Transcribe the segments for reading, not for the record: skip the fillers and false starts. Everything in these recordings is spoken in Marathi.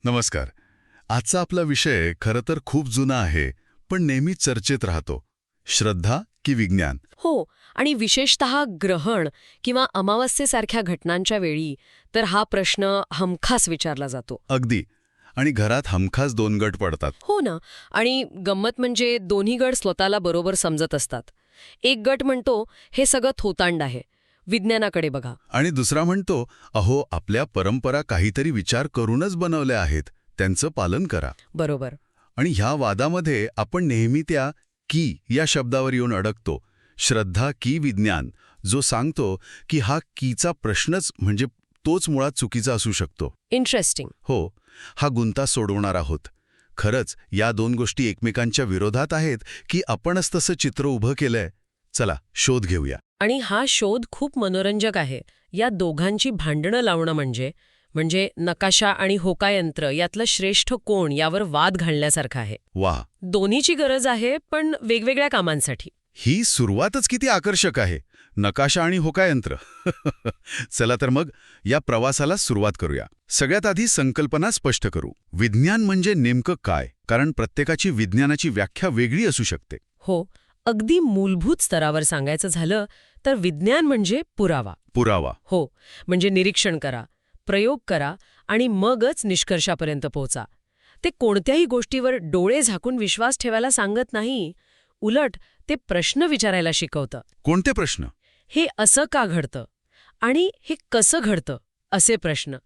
नमस्कार. आजचा आपला विषय खरं तर खूप जुना आहे, पण नेहमी चर्चेत राहतो. श्रद्धा की विज्ञान? हो, आणि विशेषतः ग्रहण किंवा अमावस्येसारख्या घटनांच्या वेळी तर हा प्रश्न हमखास विचारला जातो. अगदी. आणि घरात हमखास दोन गट पडतात. हो ना. आणि गंमत म्हणजे दोन्ही गट स्वतःला बरोबर समजत असतात. एक गट म्हणतो हे सगळं थोतांड आहे, विज्ञानाकडे बघा. आणि दुसरा म्हणतो, अहो आपल्या परंपरा काहीतरी विचार करूनच बनवल्या आहेत, त्यांचं पालन करा. बरोबर. आणि ह्या वादामध्ये आपण नेहमी त्या की या शब्दावर येऊन अडकतो. श्रद्धा की विज्ञान, जो सांगतो की हा कीचा प्रश्नच म्हणजे तोच मुळात चुकीचा असू शकतो. इंटरेस्टिंग. हो, हा गुंता सोडवणार आहोत. खरंच या दोन गोष्टी एकमेकांच्या विरोधात आहेत की आपणच तसं चित्र उभं केलंय? चला शोध घेऊया. आणि हा शोध खूप मनोरंजक आहे. या दोघांची भांडणं लावणं म्हणजे नकाशा आणि होकायंत्र यातलं श्रेष्ठ कोण यावर वाद घालण्यासारखं आहे. वा, दोन्हीची गरज आहे, पण वेगवेगळ्या कामांसाठी. ही सुरुवातच किती आकर्षक आहे. नकाशा आणि होकायंत्र. चला तर मग या प्रवासाला सुरुवात करूया. सगळ्यात आधी संकल्पना स्पष्ट करू. विज्ञान म्हणजे नेमकं काय? कारण प्रत्येकाची विज्ञानाची व्याख्या वेगळी असू शकते. हो, अगदी मूलभूत स्तरावर सांगायचं झालं तर विज्ञान म्हणजे पुरावा. पुरावा. हो, म्हणजे निरीक्षण करा, प्रयोग करा आणि मगच निष्कर्षापर्यंत पोहोचा. ते कोणत्याही गोष्टीवर डोळे झाकून विश्वास ठेवायला सांगत नाही. उलट ते प्रश्न विचारायला शिकवतं. कोणते प्रश्न? हे असं का घडतं आणि हे कसं घडतं असे प्रश्न.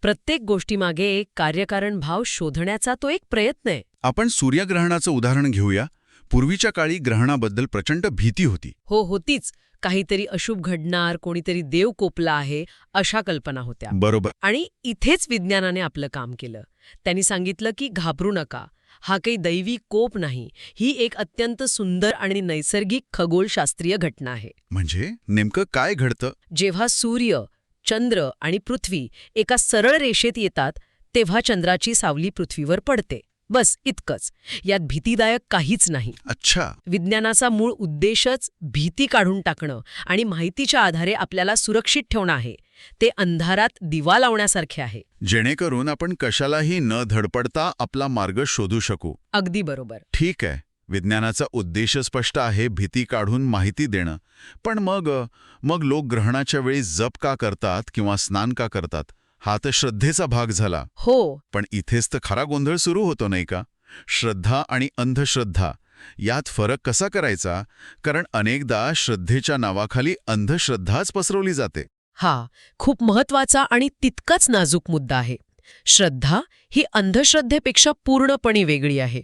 प्रत्येक गोष्टीमागे एक कार्यकारण भाव शोधण्याचा तो एक प्रयत्न आहे. आपण सूर्यग्रहणाचं उदाहरण घेऊया. पूर्वीच्या काळी ग्रहणाबद्दल प्रचंड भीती होती. हो, होतीच. काहीतरी अशुभ घडणार, कोणीतरी देव कोपला आहे, अशा कल्पना होत्या. बरोबर. आणि इथेच विज्ञानाने आपलं काम केलं. त्यांनी सांगितलं की घाबरू नका, हा काही दैवी कोप नाही, ही एक अत्यंत सुंदर आणि नैसर्गिक खगोलशास्त्रीय घटना आहे. म्हणजे नेमकं काय घडतं? जेव्हा सूर्य, चंद्र आणि पृथ्वी एका सरळ रेषेत येतात, तेव्हा चंद्राची सावली पृथ्वीवर पडते. बस इतकंच. यात भीतीदायक काहीच नाही. अच्छा. विज्ञानाचा मूळ उद्देशच भीती काढून टाकणं आणि माहितीच्या आधारे आपल्याला सुरक्षित ठेवणं आहे. ते अंधारात दिवा लावण्यासारखे आहे. जेणेकरून आपण कशालाही न धडपडता आपला मार्ग शोधू शकू. अगदी बरोबर. ठीक आहे, विज्ञानाचा उद्देश स्पष्ट आहे, भीती काढून माहिती देणं. पण मग लोक ग्रहणाच्या वेळी जप का करतात किंवा स्नान का करतात? हा तर श्रद्धेचा भाग झाला. हो. पण इथेच तर खरा गोंधळ सुरू होतो नाही का? श्रद्धा आणि अंधश्रद्धा यात फरक कसा करायचा? कारण अनेकदा श्रद्धेच्या नावाखाली अंधश्रद्धाच पसरवली जाते. हा खूप महत्वाचा आणि तितकाच नाजूक मुद्दा आहे. श्रद्धा ही अंधश्रद्धेपेक्षा पूर्णपणे वेगळी आहे.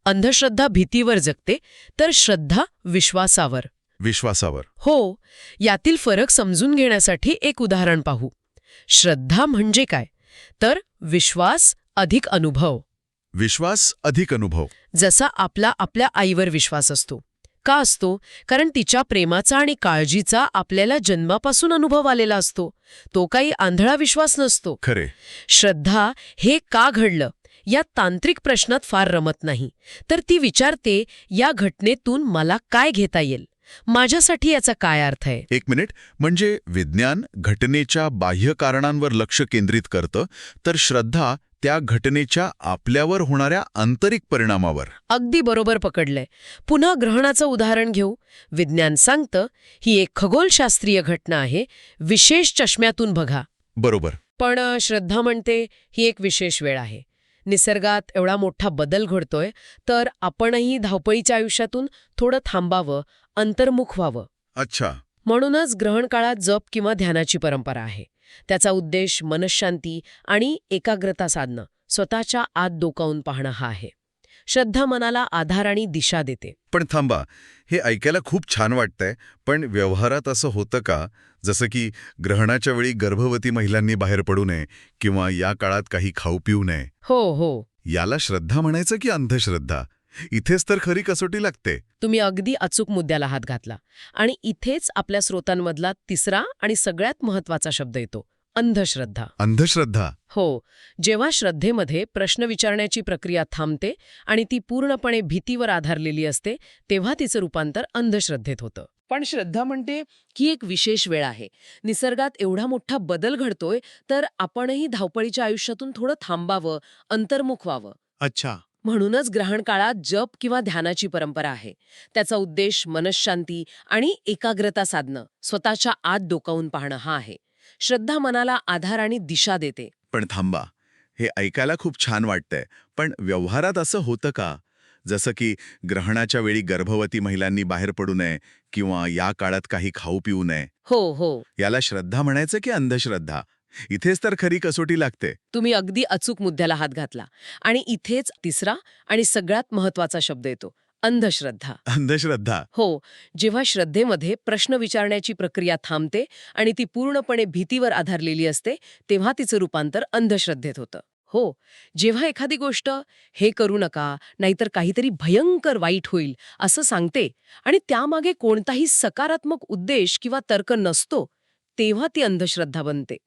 अंधश्रद्धा भीतीवर जगते, तर श्रद्धा विश्वासावर. विश्वासावर. हो, यातील फरक समजून घेण्यासाठी एक उदाहरण पाहू. श्रद्धा म्हणजे काय? तर विश्वास अधिक अनुभव. विश्वास अधिक अनुभव. जसा आपल्या आईवर विश्वास असतो. का असतो? कारण तिच्या प्रेमाचा आणि काळजीचा आपल्याला जन्मापासून अनुभव आलेला असतो. तो काही आंधळा विश्वास नसतो. खरे. श्रद्धा हे का घडलं या तांत्रिक प्रश्नात फार रमत नाही, तर ती विचारते या घटनेतून मला काय घेता येईल, माझ्यासाठी याचा काय अर्थ आहे. एक मिनिट. म्हणजे विज्ञान घटनेच्या बाह्य कारणांवर लक्ष केंद्रित करतं, तर श्रद्धा त्या घटनेच्या आपल्यावर होणाऱ्या आंतरिक परिणामावर. अगदी बरोबर पकडलंय. पुन्हा ग्रहणाचं उदाहरण घेऊ. विज्ञान सांगतं ही एक खगोलशास्त्रीय घटना आहे, विशेष चष्म्यातून बघा. बरोबर. पण श्रद्धा म्हणते ही एक विशेष वेळ आहे. निसर्गात एवढा मोठा बदल घडतोय, तर आपणही धावपळीच्या आयुष्यातून थोडं थांबावं, अंतर्मुख व्हावं. अच्छा. म्हणूनच ग्रहण काळात जप किंवा ध्यानाची परंपरा आहे. त्याचा उद्देश मनःशांती आणि एकाग्रता साधणं, स्वतःच्या आत डोकावून पाहणं हा आहे. श्रद्धा मनाला आधार आणि दिशा देते. पण थांबा, हे ऐकायला खूप छान वाटतंय, पण व्यवहारात असं होतं का? जसं की ग्रहणाच्या वेळी गर्भवती महिलांनी बाहेर पडू नये किंवा या काळात काही खाऊ पिऊ नये. हो. याला श्रद्धा म्हणायचं की अंधश्रद्धा? इथेच तर खरी कसोटी लागते. तुम्ही अगदी अचूक मुद्द्याला हात घातला. आणि इथेच आपल्या स्रोतांमधला तिसरा आणि सगळ्यात महत्वाचा शब्द येतो, अंधश्रद्धा. अंधश्रद्धा. हो, जेव्हा श्रद्धेमध्ये प्रश्न विचारण्याची प्रक्रिया थांबते आणि ती पूर्णपणे भीतीवर आधारलेली असते, तेव्हा तिचं रूपांतर अंधश्रद्धेत होतं. पण श्रद्धा म्हणते की एक विशेष वेळ आहे. निसर्गात एवढा मोठा बदल घडतोय, तर आपणही धावपळीच्या आयुष्यातून थोडं थांबावं, अंतर्मुख व्हावं. अच्छा. म्हणूनच ग्रहण काळात जप किंवा ध्यानाची परंपरा आहे. त्याचा उद्देश मनःशांती आणि एकाग्रता साधणं, स्वतःच्या आत डोकावून पाहणं हा आहे. श्रद्धा मनाला आधार आणि दिशा देते. पण थांबा, हे ऐकायला खूप छान वाटतंय, पण व्यवहारात असं होतं का? जसं की ग्रहणाच्या वेळी गर्भवती महिलांनी बाहेर पडू नये किंवा या काळात काही खाऊ पिऊ नये. हो. याला श्रद्धा म्हणायचं की अंधश्रद्धा? इथेच तर खरी कसोटी लागते. तुम्ही अगदी अचूक मुद्द्याला हात घातला. आणि इथेच तिसरा आणि सगळ्यात महत्वाचा शब्द येतो, अंधश्रद्धा. अंधश्रद्धा. हो, जेव्हा श्रद्धेमध्ये प्रश्न विचारण्याची प्रक्रिया थांबते आणि ती पूर्णपणे भीतीवर आधारलेली असते, तेव्हा तिचं रूपांतर अंधश्रद्धेत होतं. हो, जेव्हा एखादी गोष्ट हे करू नका, नाहीतर काहीतरी भयंकर वाईट होईल असं सांगते आणि त्यामागे कोणताही सकारात्मक उद्देश किंवा तर्क नसतो, तेव्हा ती अंधश्रद्धा बनते.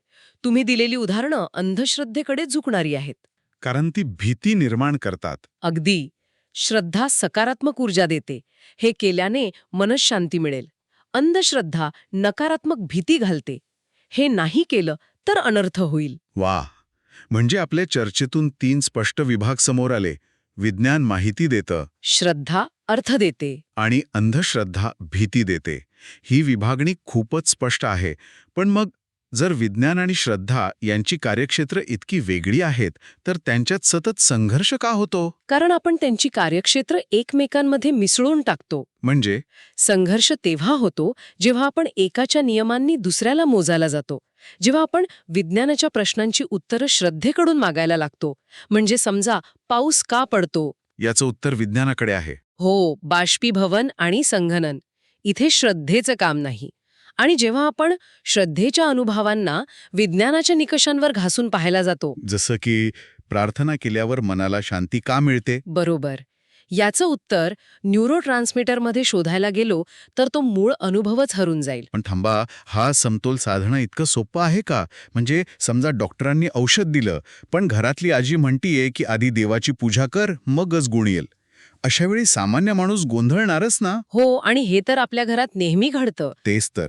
तुम्ही दिलेली उदाहरणं अंधश्रद्धेकडे झुकणारी आहेत. कारण ती भीती निर्माण करतात. अगदी. श्रद्धा सकारात्मक ऊर्जा देते. हे केल्याने मनःशांती मिळेल. अंधश्रद्धा नकारात्मक भीती घालते. हे नाही केलं तर अनर्थ होईल. वा, म्हणजे आपल्या चर्चेतून 3 स्पष्ट विभाग समोर आले. विज्ञान माहिती देतं श्रद्धा अर्थ देते. आणि अंधश्रद्धा भीती देते. ही विभागणी खूपच स्पष्ट आहे. पण मग जर विज्ञान आणि श्रद्धा यांची कार्यक्षेत्र इतकी वेगळी आहेत, तर त्यांच्यात सतत संघर्ष का होतो? कारण आपण त्यांची कार्यक्षेत्र एकमेकांमध्ये मिसळून टाकतो. म्हणजे संघर्ष तेव्हा होतो जेव्हा आपण एकाच्या नियमांनी दुसऱ्याला मोजायला जातो. जेव्हा आपण विज्ञानाच्या प्रश्नांची उत्तरं श्रद्धेकडून मागायला लागतो. म्हणजे समजा पाऊस का पडतो? याचं उत्तर विज्ञानाकडे आहे. हो, बाष्पीभवन आणि संघनन. इथे श्रद्धेचं काम नाही. आणि जेव्हा आपण श्रद्धेच्या अनुभवांना विज्ञानाच्या निकषांवर घासून पाहायला जातो. जसं की प्रार्थना केल्यावर मनाला शांती का मिळते? बरोबर. याचं उत्तर न्यूरोट्रान्समीटरमध्ये शोधायला गेलो तर तो मूळ अनुभवच हरून जाईल. पण थांबा, हा समतोल साधणं इतकं सोपं आहे का? म्हणजे समजा डॉक्टरांनी औषध दिलं, पण घरातली आजी म्हणतीये की आधी देवाची पूजा कर, मगच गुण येईल. अशा वेळी सामान्य माणूस गोंधळणारच ना? हो, आणि हे तर आपल्या घरात नेहमी घडतं. तेच तर.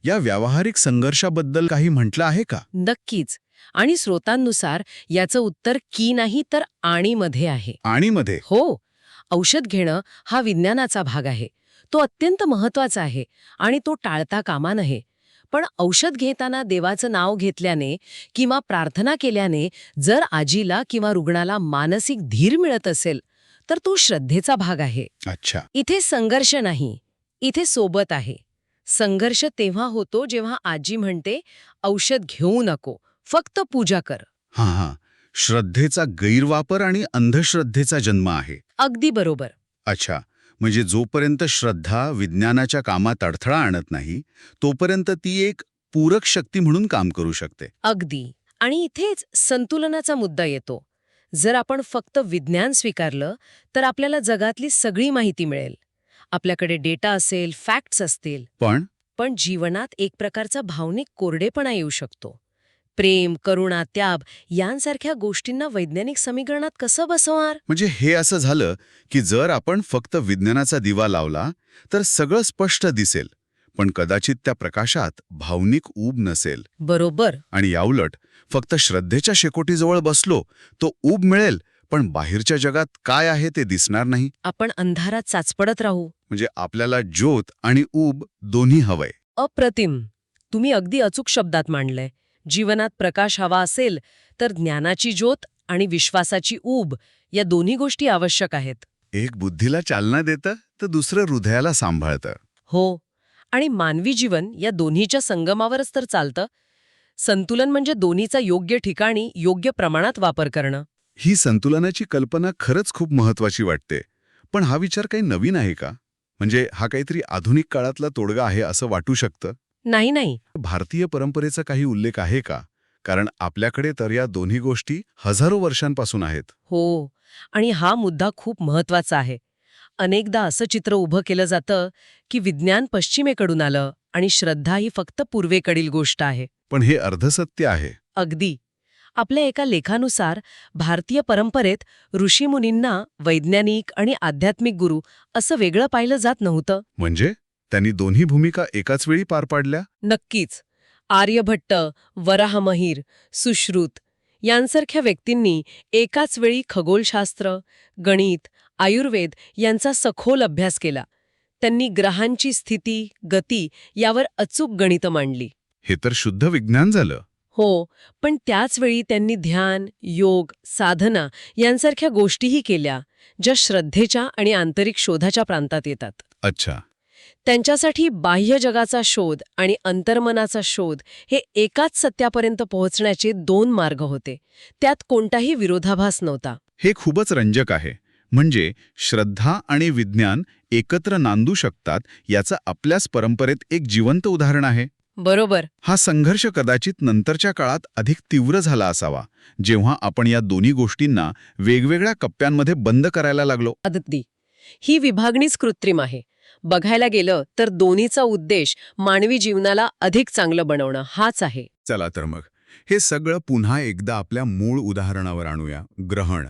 या व्यावहारिक संघर्षाबद्दल काही म्हटलं आहे का? नक्कीच. आणि स्रोतांनुसार याचं उत्तर की नाही तर आणि मध्ये आहे. आणि मध्ये हो, औषध घेणं हा विज्ञानाचा भाग आहे. तो अत्यंत महत्वाचा आहे आणि तो टाळता कामा नये. पण औषध घेताना देवाचं नाव घेतल्याने किंवा प्रार्थना केल्याने जर आजीला किंवा रुग्णाला मानसिक धीर मिळत असेल, तर तो श्रद्धेचा भाग आहे. अच्छा. इथे संघर्ष नाही, इथे सोबत आहे. संघर्ष तेव्हा होतो जेव्हा आजी म्हणते, औषध घेऊ नको, फक्त पूजा कर. हां. श्रद्धेचा गैरवापर आणि अंधश्रद्धेचा जन्म आहे. अगदी बरोबर. अच्छा. म्हणजे जोपर्यंत श्रद्धा विज्ञानाच्या कामात अडथळा आणत नाही, तोपर्यंत ती एक पूरक शक्ती म्हणून काम करू शकते. अगदी. आणि इथेच संतुलनाचा मुद्दा येतो. जर आपण फक्त विज्ञान स्वीकारलं तर आपल्याला जगातली सगळी माहिती मिळेल. आपल्याकडे डेटा असेल, फॅक्ट्स असतील. पण जीवनात एक प्रकारचा भावनिक कोरडेपणा येऊ शकतो. प्रेम, करुणा, त्याग यांसारख्या गोष्टींना वैज्ञानिक समीकरणात कसं बसवणार? म्हणजे हे असं झालं की जर आपण फक्त विज्ञानाचा दिवा लावला तर सगळं स्पष्ट दिसेल, पण कदाचित त्या प्रकाशात भावनिक ऊब नसेल. बरोबर. आणि याउलट फक्त श्रद्धेच्या शेकोटीजवळ बसलो तो ऊब मिळेल, पण बाहेरच्या जगात काय आहे ते दिसणार नाही. आपण अंधारात चाचपडत राहू. म्हणजे आपल्याला ज्योत आणि ऊब दोन्ही हवंय. अप्रतिम. तुम्ही अगदी अचूक शब्दात मांडलंय. जीवनात प्रकाश हवा असेल तर ज्ञानाची ज्योत आणि विश्वासाची ऊब या दोन्ही गोष्टी आवश्यक आहेत. एक बुद्धीला चालना देतं तर दुसरं हृदयाला सांभाळतं. हो, आणि मानवी जीवन या दोन्हीच्या संगमावरच तर चालतं. संतुलन म्हणजे दोन्हीचा योग्य ठिकाणी योग्य प्रमाणात वापर करणं. ही संतुलनाची कल्पना खरंच खूप महत्वाची वाटते. पण हा विचार काही नवीन आहे का? म्हणजे हा काहीतरी आधुनिक काळातला तोडगा आहे असं वाटू शकतं. नाही. भारतीय परंपरेचा काही उल्लेख आहे का? कारण आपल्याकडे तर या दोन्ही गोष्टी हजारो वर्षांपासून आहेत. हो, आणि हा मुद्दा खूप महत्वाचा आहे. अनेकदा असं चित्र उभं केलं जातं की विज्ञान पश्चिमेकडून आलं आणि श्रद्धा ही फक्त पूर्वेकडील गोष्ट आहे. पण हे अर्धसत्य आहे. अगदी. आपल्या एका लेखानुसार भारतीय परंपरेत ऋषीमुनींना वैज्ञानिक आणि आध्यात्मिक गुरु असं वेगळं पाहिलं जात नव्हतं. म्हणजे त्यांनी दोन्ही भूमिका एकाच वेळी पार पाडल्या? नक्कीच. आर्यभट्ट, वराहमिहिर, सुश्रुत यांसारख्या व्यक्तींनी एकाच वेळी खगोलशास्त्र, गणित, आयुर्वेद यांचा सखोल अभ्यास केला. त्यांनी ग्रहांची स्थिती, गती यावर अचूक गणितं मांडली. हे तर शुद्ध विज्ञान झालं. हो, पण त्याचवेळी त्यांनी ध्यान, योग, साधना यांसारख्या गोष्टीही केल्या, ज्या श्रद्धेच्या आणि आंतरिक शोधाच्या प्रांतात येतात. अच्छा. त्यांच्यासाठी बाह्य जगाचा शोध आणि अंतर्मनाचा शोध हे एकाच सत्यापर्यंत पोहोचण्याचे 2 मार्ग होते. त्यात कोणताही विरोधाभास नव्हता. हे खूपच रंजक आहे. म्हणजे श्रद्धा आणि विज्ञान एकत्र नांदू शकतात याचं आपल्याच परंपरेत एक जिवंत उदाहरण आहे. बरोबर. हा संघर्ष कदाचित नंतरच्या काळात अधिक तीव्र झाला असावा, जेव्हा आपण या दोन्ही गोष्टींना वेगवेगळ्या कप्प्यांमध्ये बंद करायला लागलो. अगदी. ही विभागणीच कृत्रिम आहे. बघायला गेलं तर दोन्हीचा उद्देश मानवी जीवनाला अधिक चांगलं बनवणं हाच आहे. चला तर मग हे सगळं पुन्हा एकदा आपल्या मूळ उदाहरणावर आणूया, ग्रहण.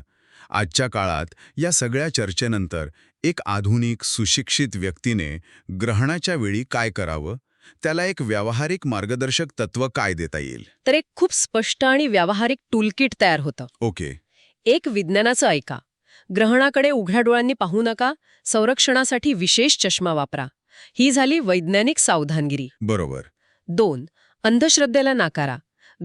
आजच्या काळात या सगळ्या चर्चेनंतर एक आधुनिक सुशिक्षित व्यक्तीने ग्रहणाच्या वेळी काय करावं, त्याला एक व्यावहारिक मार्गदर्शक तत्व काय देता येईल? तर एक खूप स्पष्ट आणि व्यावहारिक टूलकिट तयार होतं. ओके. एक विज्ञानाचं ऐका. ग्रहणाकडे उघड्या डोळ्यांनी पाहू नका. संरक्षणासाठी विशेष चष्मा वापरा. ही झाली वैज्ञानिक सावधानगिरी. बरोबर. 2. अंधश्रद्धेला नाकारा.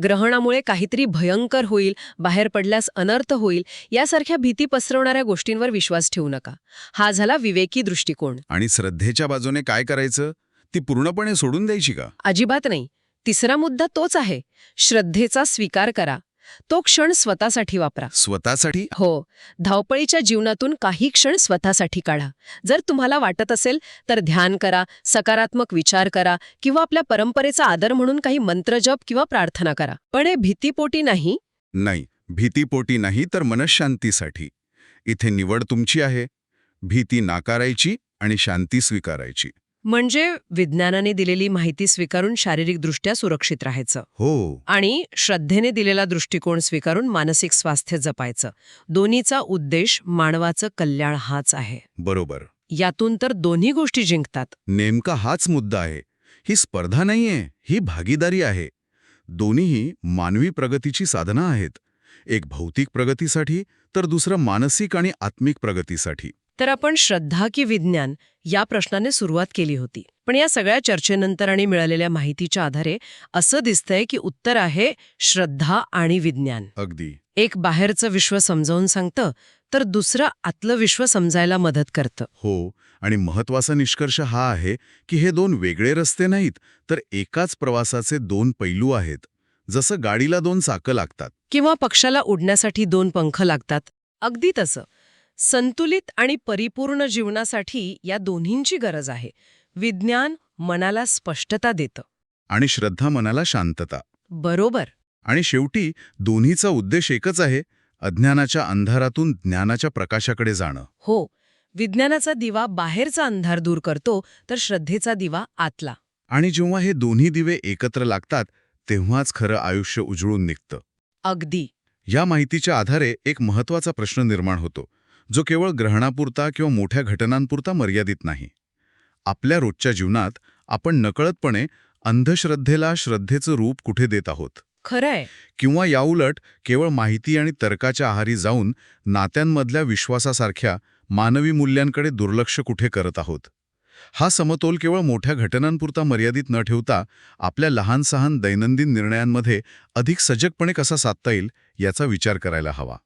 ग्रहणामुळे काहीतरी भयंकर होईल, बाहेर पडल्यास अनर्थ होईल यासारख्या भीती पसरवणाऱ्या गोष्टींवर विश्वास ठेवू नका. हा झाला विवेकी दृष्टिकोन. आणि श्रद्धेच्या बाजूने काय करायचं? ती पूर्णपणे सोडून द्यायची का? अजिबात नाही. तिसरा मुद्दा तोच आहे. श्रद्धेचा स्वीकार करा. तो क्षण स्वतःसाठी वापरा. स्वतःसाठी? हो. धावपळीच्या जीवनातून काही क्षण स्वतःसाठी काढा. जर तुम्हाला वाटत असेल तर ध्यान करा, सकारात्मक विचार करा किंवा आपल्या परंपरेचा आदर म्हणून काही मंत्रजप किंवा प्रार्थना करा. पण हे भीतीपोटी नाही. नाही, भीतीपोटी नाही, तर मनःशांतीसाठी. इथे निवड तुमची आहे. भीती नाकारायची आणि शांती स्वीकारायची. म्हणजे विज्ञानाने दिलेली माहिती स्वीकारून शारीरिकदृष्ट्या सुरक्षित राहायचं हो. आणि श्रद्धेने दिलेला दृष्टिकोन स्वीकारून मानसिक स्वास्थ्य जपायचं. दोन्हीचा उद्देश मानवाचं कल्याण हाच आहे. बरोबर. यातून तर दोन्ही गोष्टी जिंकतात. नेमका हाच मुद्दा आहे. ही स्पर्धा नाहीये, ही भागीदारी आहे. दोन्हीही मानवी प्रगतीची साधनं आहेत. एक भौतिक प्रगतीसाठी तर दुसरं मानसिक आणि आत्मिक प्रगतीसाठी. तर आपण श्रद्धा की विज्ञान या प्रश्नाने सुरुवात केली होती. पण या सगळ्या चर्चेनंतर आणि मिळालेल्या माहितीच्या आधारे असं दिसतंय की उत्तर आहे श्रद्धा आणि विज्ञान. अगदी. एक बाहेरचं विश्व समजावून सांगतं तर दुसरं आतलं विश्व समजायला मदत करतं. हो. आणि महत्वाचा निष्कर्ष हा आहे की हे 2 वेगळे रस्ते नाहीत, तर एकाच प्रवासाचे 2 पैलू आहेत. जसं गाडीला 2 चाकं लागतात. किंवा पक्षाला उडण्यासाठी 2 पंख लागतात. अगदी तसं. संतुलित आणि परिपूर्ण जीवनासाठी या दोन्हींची गरज आहे. विज्ञान मनाला स्पष्टता देतं. आणि श्रद्धा मनाला शांतता. बरोबर. आणि शेवटी दोन्हीचा उद्देश एकच आहे, अज्ञानाच्या अंधारातून ज्ञानाच्या प्रकाशाकडे जाणं. हो. विज्ञानाचा दिवा बाहेरचा अंधार दूर करतो तर श्रद्धेचा दिवा आतला. आणि जेव्हा हे दोन्ही दिवे एकत्र लागतात तेव्हाच खरं आयुष्य उजळून निघतं. अगदी. या माहितीच्या आधारे एक महत्वाचा प्रश्न निर्माण होतो, जो केवळ ग्रहणापुरता किंवा मोठ्या घटनांपुरता मर्यादित नाही. आपल्या रोजच्या जीवनात आपण नकळतपणे अंधश्रद्धेला श्रद्धेचं रूप कुठे देत आहोत? खरंय. किंवा याउलट केवळ माहिती आणि तर्काच्या आहारी जाऊन नात्यांमधल्या विश्वासासारख्या मानवी मूल्यांकडे दुर्लक्ष कुठे करत आहोत? हा समतोल केवळ मोठ्या घटनांपुरता मर्यादित न ठेवता आपल्या लहान-सहान दैनंदिन निर्णयांमध्ये अधिक सजगपणे कसा साधता येईल याचा विचार करायला हवा.